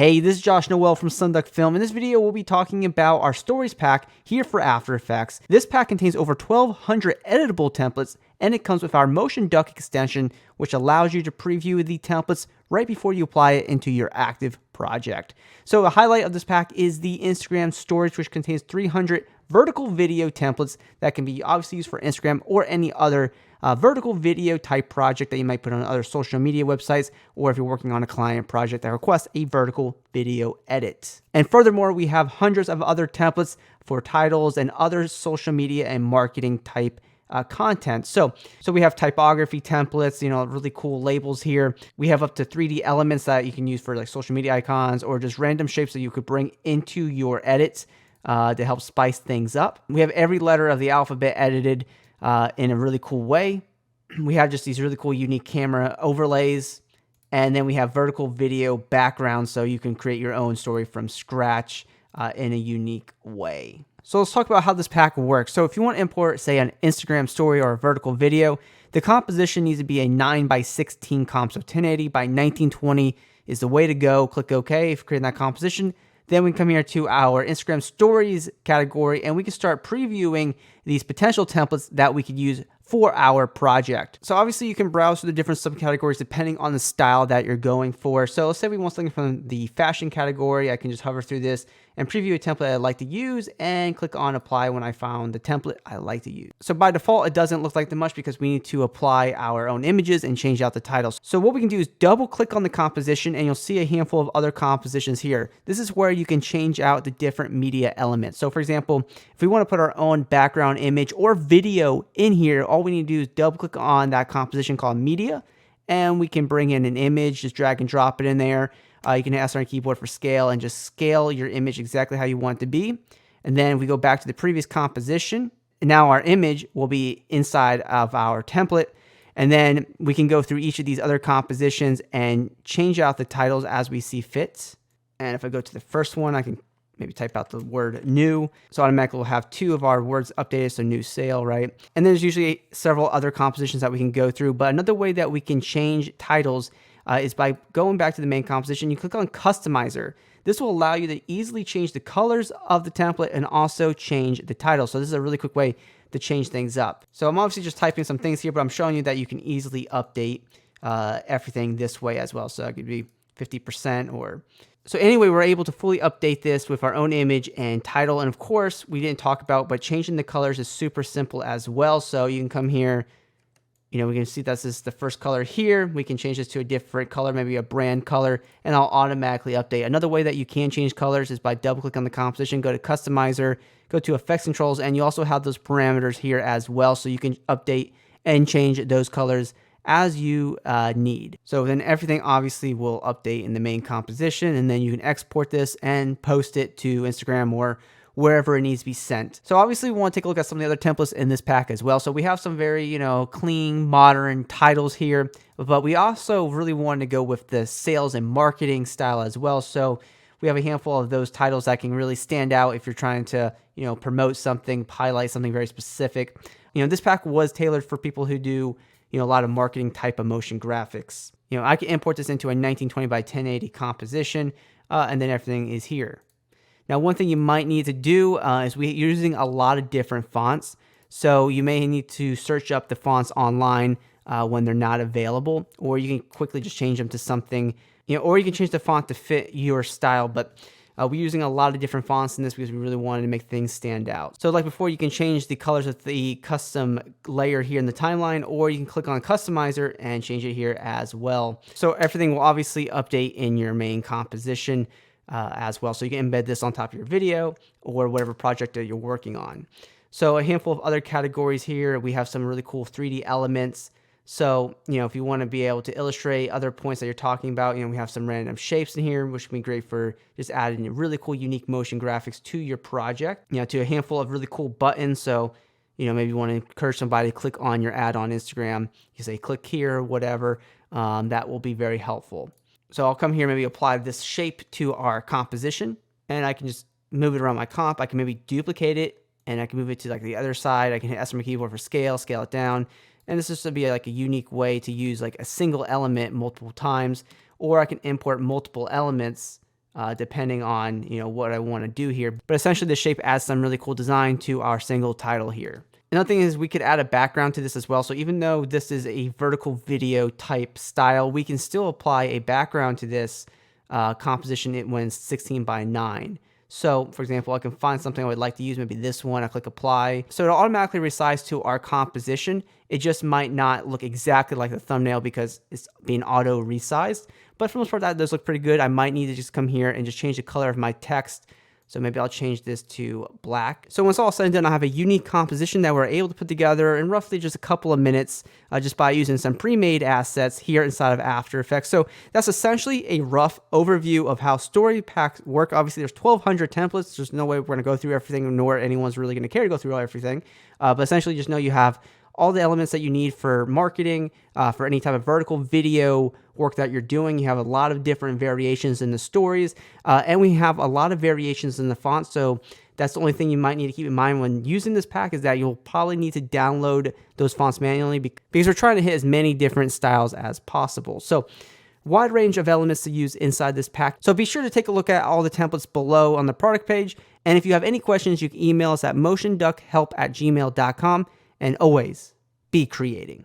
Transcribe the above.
Hey, this is Josh Noel from MotionDuck Film. In this video, we'll be talking about our Stories pack here for After Effects. This pack contains over 1,200 editable templates, and it comes with our MotionDuck extension, which allows you to preview the templates right before you apply it into your active project. So a highlight of this pack is the Instagram Stories, which contains 300 vertical video templates that can be obviously used for Instagram or any other vertical video type project that you might put on other social media websites, or if you're working on a client project that requests a vertical video edit. And furthermore, we have hundreds of other templates for titles and other social media and marketing type content. So we have typography templates, really cool labels here. We have up to 3D elements that you can use for like social media icons or just random shapes that you could bring into your edits to help spice things up. We have every letter of the alphabet edited in a really cool way. We have just these really cool unique camera overlays, and then we have vertical video backgrounds so you can create your own story from scratch in a unique way. So let's talk about how this pack works. So if you want to import, say, an Instagram story or a vertical video, the composition needs to be a 9:16 comp. So 1080 by 1920 is the way to go. Click OK if you're creating that composition. Then we come here to our Instagram Stories category, and we can start previewing these potential templates that we could use for our project. So obviously you can browse through the different subcategories depending on the style that you're going for. So let's say we want something from the fashion category. I can just hover through this and preview a template I'd like to use and click on apply when I found the template I like to use. So by default, it doesn't look like that much because we need to apply our own images and change out the titles. So what we can do is double click on the composition and you'll see a handful of other compositions here. This is where you can change out the different media elements. So for example, if we want to put our own background image or video in here, all we need to do is double click on that composition called media, and we can bring in an image, just drag and drop it in there. You can ask on our keyboard for scale and just scale your image exactly how you want it to be. And then we go back to the previous composition, and now our image will be inside of our template. And then we can go through each of these other compositions and change out the titles as we see fit. And if I go to the first one, I can maybe type out the word new. So automatically we'll have two of our words updated, so new sale, right? And there's usually several other compositions that we can go through. But another way that we can change titles is by going back to the main composition. You click on Customizer. This will allow you to easily change the colors of the template and also change the title. So this is a really quick way to change things up. So I'm obviously just typing some things here, but I'm showing you that you can easily update everything this way as well. So it could be 50% or... So anyway, we're able to fully update this with our own image and title. And of course, we didn't talk about, but changing the colors is super simple as well. So you can come here, we can see this is the first color here. We can change this to a different color, maybe a brand color, and I'll automatically update. Another way that you can change colors is by double click on the composition, go to Customizer, go to Effects Controls, and you also have those parameters here as well. So you can update and change those colors as you need. So then everything obviously will update in the main composition, and then you can export this and post it to Instagram or wherever it needs to be sent. So obviously we want to take a look at some of the other templates in this pack as well. So we have some very, clean, modern titles here, but we also really wanted to go with the sales and marketing style as well. So we have a handful of those titles that can really stand out if you're trying to, promote something, highlight something very specific. This pack was tailored for people who do a lot of marketing type of motion graphics. I can import this into a 1920 by 1080 composition, and then everything is here. Now, one thing you might need to do is we're using a lot of different fonts. So you may need to search up the fonts online when they're not available, or you can quickly just change them to something, or you can change the font to fit your style. But we're using a lot of different fonts in this because we really wanted to make things stand out. So like before, you can change the colors of the custom layer here in the timeline, or you can click on Customizer and change it here as well. So everything will obviously update in your main composition as well. So you can embed this on top of your video or whatever project that you're working on. So a handful of other categories here. We have some really cool 3D elements. So, if you want to be able to illustrate other points that you're talking about, we have some random shapes in here, which would be great for just adding really cool, unique motion graphics to your project, to a handful of really cool buttons. So, maybe you want to encourage somebody to click on your ad on Instagram. You say, click here or whatever. That will be very helpful. So I'll come here, maybe apply this shape to our composition, and I can just move it around my comp. I can maybe duplicate it, and I can move it to like the other side. I can hit S on my keyboard for scale it down. And this is to be like a unique way to use like a single element multiple times, or I can import multiple elements depending on what I want to do here. But essentially, the shape adds some really cool design to our single title here. Another thing is we could add a background to this as well. So even though this is a vertical video type style, we can still apply a background to this composition when it's 16 by 9. So for example, I can find something I would like to use, maybe this one. I click apply. So it'll automatically resize to our composition. It just might not look exactly like the thumbnail because it's being auto resized. But for the most part, that does look pretty good. I might need to just come here and just change the color of my text. So maybe I'll change this to black. So when it's all said and done, I have a unique composition that we're able to put together in roughly just a couple of minutes just by using some pre-made assets here inside of After Effects. So that's essentially a rough overview of how story packs work. Obviously, there's 1,200 templates. There's no way we're going to go through everything, nor anyone's really going to care to go through everything. But essentially, just know you have all the elements that you need for marketing, for any type of vertical video work that you're doing. You have a lot of different variations in the stories, and we have a lot of variations in the font. So that's the only thing you might need to keep in mind when using this pack, is that you'll probably need to download those fonts manually because we're trying to hit as many different styles as possible. So wide range of elements to use inside this pack. So be sure to take a look at all the templates below on the product page. And if you have any questions, you can email us at motionduckhelp@gmail.com. And always be creating.